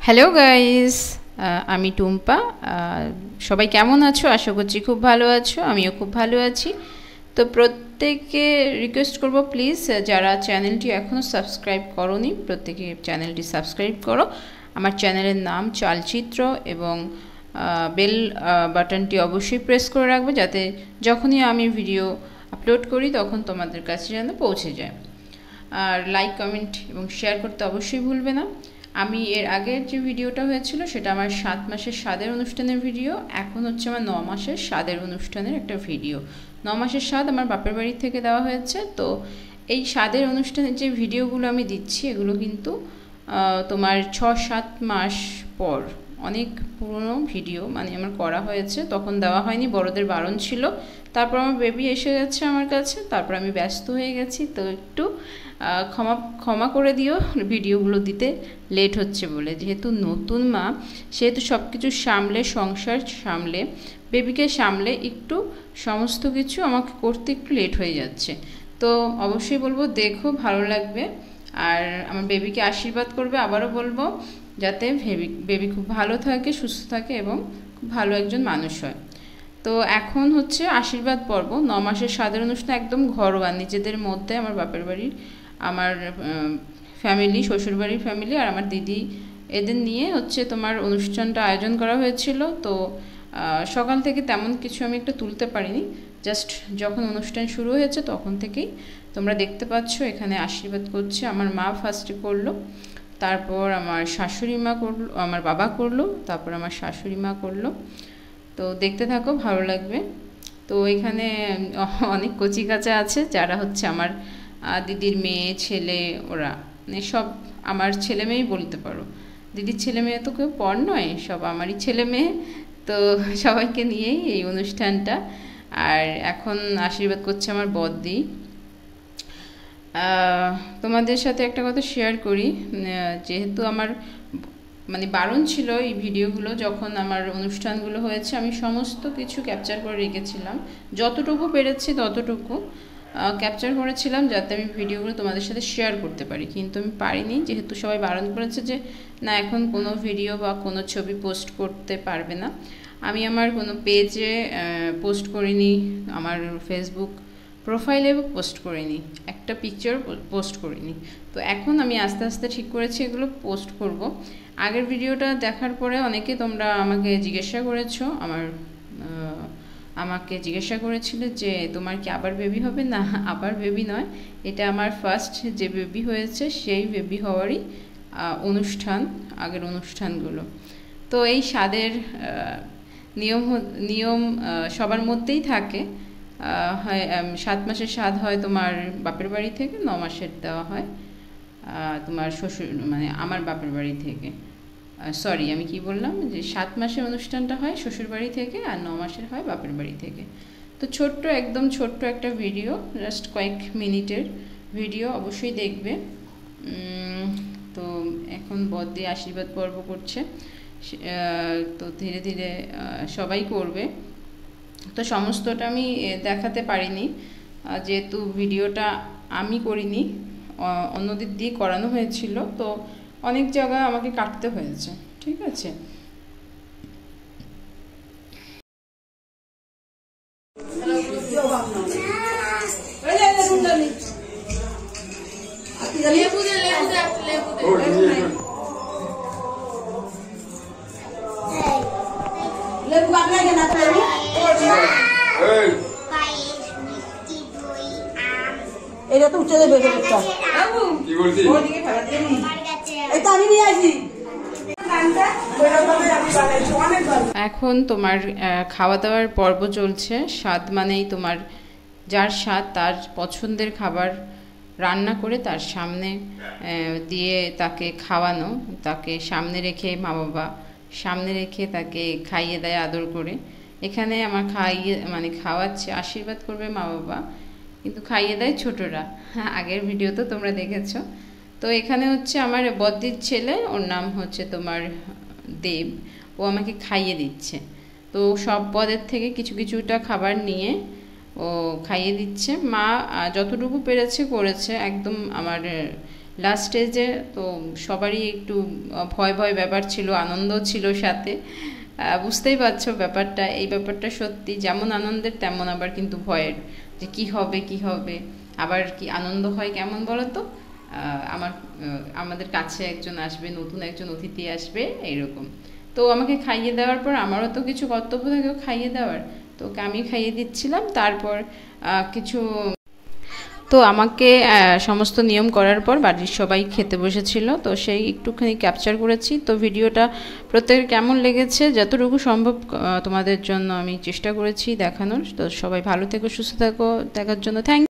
Hello guys, আমি টুম্পা। সবাই কেমন আছো? আশা করছি খুব ভালো আছো, আমিও খুব ভালো আছি। তো প্রত্যেককে রিকোয়েস্ট করব, প্লিজ যারা চ্যানেলটি এখনও সাবস্ক্রাইব করোনি প্রত্যেকে চ্যানেলটি সাবস্ক্রাইব করো। আমার চ্যানেলের নাম চালচিত্র, এবং বেল বাটনটি অবশ্যই প্রেস করে রাখবে, যাতে যখনই আমি ভিডিও আপলোড করি তখন তোমাদের কাছে যেন পৌঁছে যায়। আর লাইক, কমেন্ট এবং শেয়ার করতে অবশ্যই ভুলবে না। আমি এর আগের যে ভিডিওটা হয়েছিল সেটা আমার 7 মাসের স্বাদের অনুষ্ঠানের ভিডিও, এখন হচ্ছে আমার 9 মাসের স্বাদের অনুষ্ঠানের একটা ভিডিও। 9 মাসের স্বাদ আমার বাপের বাড়ি থেকে দেওয়া হয়েছে। তো এই স্বাদের অনুষ্ঠানের যে ভিডিওগুলো আমি দিচ্ছি, এগুলো কিন্তু তোমার 6-7 মাস পর, অনেক পুরনো ভিডিও মানে আমার করা হয়েছে, তখন দেওয়া হয়নি, বড়দের বারণ ছিল। তারপর আমার বেবি এসে গেছে আমার কাছে, তারপর আমি ব্যস্ত হয়ে গেছি। তো একটু ক্ষমা করে দিও ভিডিওগুলো দিতে লেট হচ্ছে বলে। যেহেতু নতুন মা, সেহেতু সব কিছু সামলে, সংসার সামলে, বেবিকে সামলে একটু সমস্ত কিছু আমাকে করতে একটু লেট হয়ে যাচ্ছে। তো অবশ্যই বলবো, দেখো, ভালো লাগবে। আর আমার বেবিকে আশীর্বাদ করবে। আবারও বলবো, যাতে বেবি খুব ভালো থাকে, সুস্থ থাকে এবং খুব ভালো একজন মানুষ হয়। তো এখন হচ্ছে আশীর্বাদ পর্ব। 9 মাসের স্বাদের অনুষ্ঠান একদম ঘরোয়া, নিজেদের মধ্যে, আমার বাপের বাড়ির, আমার ফ্যামিলি, শ্বশুরবাড়ির ফ্যামিলি আর আমার দিদি, এদের নিয়ে হচ্ছে তোমার অনুষ্ঠানটা আয়োজন করা হয়েছিল। তো সকাল থেকে তেমন কিছু আমি একটা তুলতে পারিনি, জাস্ট যখন অনুষ্ঠান শুরু হয়েছে তখন থেকেই তোমরা দেখতে পাচ্ছ এখানে আশীর্বাদ করছে। আমার মা ফার্স্টে করলো, তারপর আমার শাশুড়ি মা করলো, আমার বাবা করলো, তারপর আমার শাশুড়ি মা করলো। তো দেখতে থাকো, ভালো লাগবে। তো এখানে অনেক কচি কাচা আছে, যারা হচ্ছে আমার দিদির মেয়ে, ছেলে, ওরা মানে সব আমার ছেলে মেয়েই বলতে পারো। দিদির ছেলে মেয়ে তো কেউ পর নয়, সব আমারই ছেলে মেয়ে। তো সবাইকে নিয়েই এই অনুষ্ঠানটা। আর এখন আশীর্বাদ করছে আমার বদ্দি। তোমাদের সাথে একটা কথা শেয়ার করি, যেহেতু আমার মানে বারণ ছিল এই ভিডিওগুলো, যখন আমার অনুষ্ঠানগুলো হয়েছে আমি সমস্ত কিছু ক্যাপচার করে রেখেছিলাম, যতটুকু পেরেছি ততটুকু ক্যাপচার করেছিলাম, যাতে আমি ভিডিওগুলো তোমাদের সাথে শেয়ার করতে পারি। কিন্তু আমি পারিনি, যেহেতু সবাই বারণ করেছে যে না, এখন কোনো ভিডিও বা কোনো ছবি পোস্ট করতে পারবে না। আমি আমার কোনো পেজে পোস্ট করিনি, আমার ফেসবুক প্রোফাইলে পোস্ট করিনি, একটা পিকচার পোস্ট করিনি। তো এখন আমি আস্তে আস্তে ঠিক করেছি এগুলো পোস্ট করব। আগের ভিডিওটা দেখার পরে অনেকে তোমরা আমাকে জিজ্ঞাসা করেছো, আমাকে জিজ্ঞাসা করেছিলে যে তোমার কি আবার বেবি হবে? না, আবার বেবি নয়, এটা আমার ফার্স্ট যে বেবি হয়েছে সেই বেবি হওয়ারই অনুষ্ঠান, আগের অনুষ্ঠানগুলো। তো এই স্বাদের নিয়ম সবার মধ্যেই থাকে। হয় 7 মাসের স্বাদ হয় তোমার বাপের বাড়ি থেকে, 9 মাসের দেওয়া হয় তোমার শ্বশুর মানে আমার বাপের বাড়ি থেকে। সরি, আমি কি বললাম, যে 7 মাসের অনুষ্ঠানটা হয় শ্বশুর বাড়ি থেকে আর 9 মাসের হয় বাপের বাড়ি থেকে। তো ছোট্ট, একদম ছোট্ট একটা ভিডিও, জাস্ট কয়েক মিনিটের ভিডিও, অবশ্যই দেখবে। তো এখন বদ্দি আশীর্বাদ পর্ব করছে, তো ধীরে ধীরে সবাই করবে। তো সমস্তটা আমি দেখাতে পারিনি, যেহেতু ভিডিওটা আমি করিনি, অন্যদের দিয়ে করানো হয়েছিল। তো অনেক জায়গায় আমাকে কাটতে হয়েছে, ঠিক আছে। এটা তো উঠে দেবে একটা। কি বলছিস? এটা আমি নিয়ে আসি। এখন তোমার খাওয়া দাওয়ার পর্ব চলছে। স্বাদ মানেই তোমার যার স্বাদ, তার পছন্দের খাবার রান্না করে তার সামনে দিয়ে তাকে খাওয়ানো, তাকে সামনে রেখে, মা বাবা সামনে রেখে তাকে খাইয়ে দেয় আদর করে। এখানে আমার খাওয়াচ্ছে, আশীর্বাদ করবে মা বাবা, কিন্তু খাইয়ে দেয় ছোটরা। আগের ভিডিও তো তোমরা দেখেছো। তো এখানে হচ্ছে আমার বদ্দির ছেলে, ওর নাম হচ্ছে তোমার দেব, ও আমাকে খাইয়ে দিচ্ছে। তো সব পদের থেকে কিছু কিছুটা খাবার নিয়ে ও খাইয়ে দিচ্ছে। মা যতটুকু পেরেছে করেছে, একদম আমার লাস্ট স্টেজে, তো সবারই একটু ভয় ভয় ব্যাপার ছিল, আনন্দ ছিল সাথে। বুঝতেই পারছো ব্যাপারটা, এই ব্যাপারটা সত্যি যেমন আনন্দের তেমন আবার কিন্তু ভয়ের, যে কি হবে কি হবে। আবার কি আনন্দ হয় কেমন বলো তো, আমাদের কাছে একজন আসবে, নতুন একজন অতিথি আসবে এইরকম। তো আমাকে খাইয়ে দেওয়ার পর আমারও তো কিছু কর্তব্য থাকে খাইয়ে দেওয়ার, তো ওকে আমি খাইয়ে দিচ্ছিলাম। তারপর কিছু, তো আমাকে সমস্ত নিয়ম করার পর বাড়ির সবাই খেতে বসেছিল, তো সেই একটুখানি ক্যাপচার করেছি। তো ভিডিওটা প্রত্যেকের কেমন লেগেছে যতটুকু সম্ভব তোমাদের জন্য আমি চেষ্টা করেছি দেখানোর। তো সবাই ভালো থেকো, সুস্থ থাকো, দেখার জন্য থ্যাংক